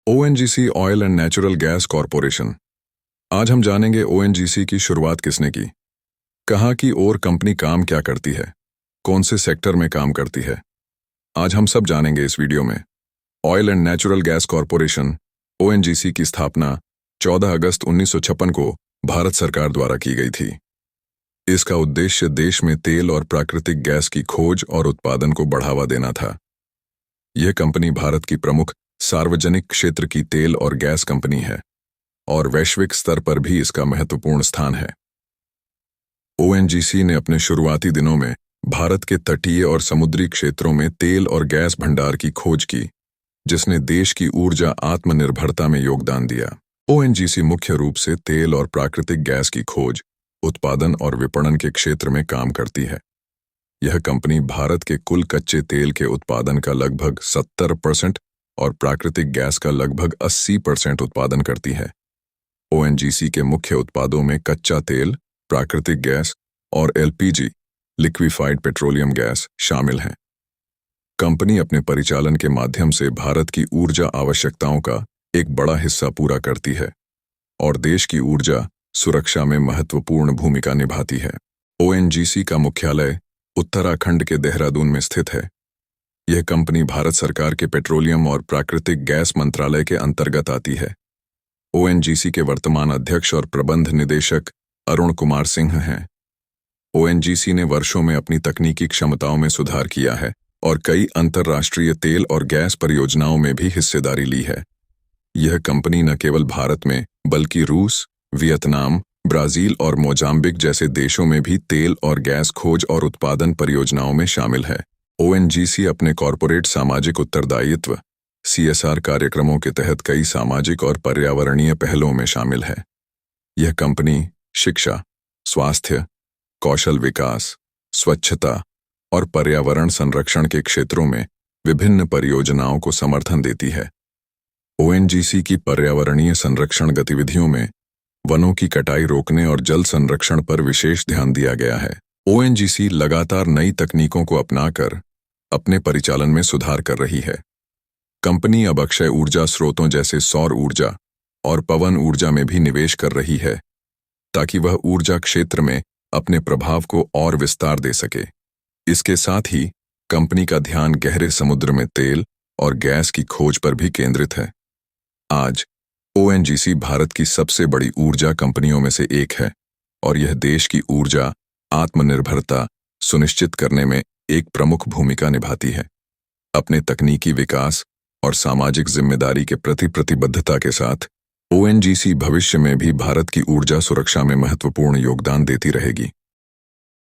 ONGC oil and natural gas corporation. आज हम जानेंगे ओएनजीसी की शुरुआत किसने की, कहाँ की और कंपनी काम क्या करती है, कौन से सेक्टर में काम करती है। आज हम सब जानेंगे इस वीडियो में। Oil and natural gas corporation ONGC की स्थापना 14 अगस्त 1956 को भारत सरकार द्वारा की गई थी। इसका उद्देश्य देश में तेल और प्राकृतिक गैस की खोज और उत्पादन को बढ़ावा देना था। यह कंपनी भारत की प्रमुख सार्वजनिक क्षेत्र की तेल और गैस कंपनी है और वैश्विक स्तर पर भी इसका महत्वपूर्ण स्थान है। ओएनजीसी ने अपने शुरुआती दिनों में भारत के तटीय और समुद्री क्षेत्रों में तेल और गैस भंडार की खोज की, जिसने देश की ऊर्जा आत्मनिर्भरता में योगदान दिया। ओएनजीसी मुख्य रूप से तेल और प्राकृतिक गैस की खोज, उत्पादन और विपणन के क्षेत्र में काम करती है। यह कंपनी भारत के कुल कच्चे तेल के उत्पादन का लगभग 70% और प्राकृतिक गैस का लगभग 80% उत्पादन करती है। ओएनजीसी के मुख्य उत्पादों में कच्चा तेल, प्राकृतिक गैस और एलपीजी लिक्विफाइड पेट्रोलियम गैस शामिल हैं। कंपनी अपने परिचालन के माध्यम से भारत की ऊर्जा आवश्यकताओं का एक बड़ा हिस्सा पूरा करती है और देश की ऊर्जा सुरक्षा में महत्वपूर्ण भूमिका निभाती है। ओएनजीसी का मुख्यालय उत्तराखंड के देहरादून में स्थित है। यह कंपनी भारत सरकार के पेट्रोलियम और प्राकृतिक गैस मंत्रालय के अंतर्गत आती है। ओएनजीसी के वर्तमान अध्यक्ष और प्रबंध निदेशक अरुण कुमार सिंह हैं। ओएनजीसी ने वर्षों में अपनी तकनीकी क्षमताओं में सुधार किया है और कई अंतर्राष्ट्रीय तेल और गैस परियोजनाओं में भी हिस्सेदारी ली है। यह कंपनी न केवल भारत में बल्कि रूस, वियतनाम, ब्राजील और मोजाम्बिक जैसे देशों में भी तेल और गैस खोज और उत्पादन परियोजनाओं में शामिल है। ओएनजीसी अपने कॉरपोरेट सामाजिक उत्तरदायित्व (सीएसआर) कार्यक्रमों के तहत कई सामाजिक और पर्यावरणीय पहलों में शामिल है। यह कंपनी शिक्षा, स्वास्थ्य, कौशल विकास, स्वच्छता और पर्यावरण संरक्षण के क्षेत्रों में विभिन्न परियोजनाओं को समर्थन देती है। ओएनजीसी की पर्यावरणीय संरक्षण गतिविधियों में वनों की कटाई रोकने और जल संरक्षण पर विशेष ध्यान दिया गया है। ओएनजीसी लगातार नई तकनीकों को अपनाकर अपने परिचालन में सुधार कर रही है। कंपनी अब अक्षय ऊर्जा स्रोतों जैसे सौर ऊर्जा और पवन ऊर्जा में भी निवेश कर रही है, ताकि वह ऊर्जा क्षेत्र में अपने प्रभाव को और विस्तार दे सके। इसके साथ ही कंपनी का ध्यान गहरे समुद्र में तेल और गैस की खोज पर भी केंद्रित है। आज ओएनजीसी भारत की सबसे बड़ी ऊर्जा कंपनियों में से एक है और यह देश की ऊर्जा आत्मनिर्भरता सुनिश्चित करने में एक प्रमुख भूमिका निभाती है। अपने तकनीकी विकास और सामाजिक जिम्मेदारी के प्रति प्रतिबद्धता के साथ ओएनजीसी भविष्य में भी भारत की ऊर्जा सुरक्षा में महत्वपूर्ण योगदान देती रहेगी।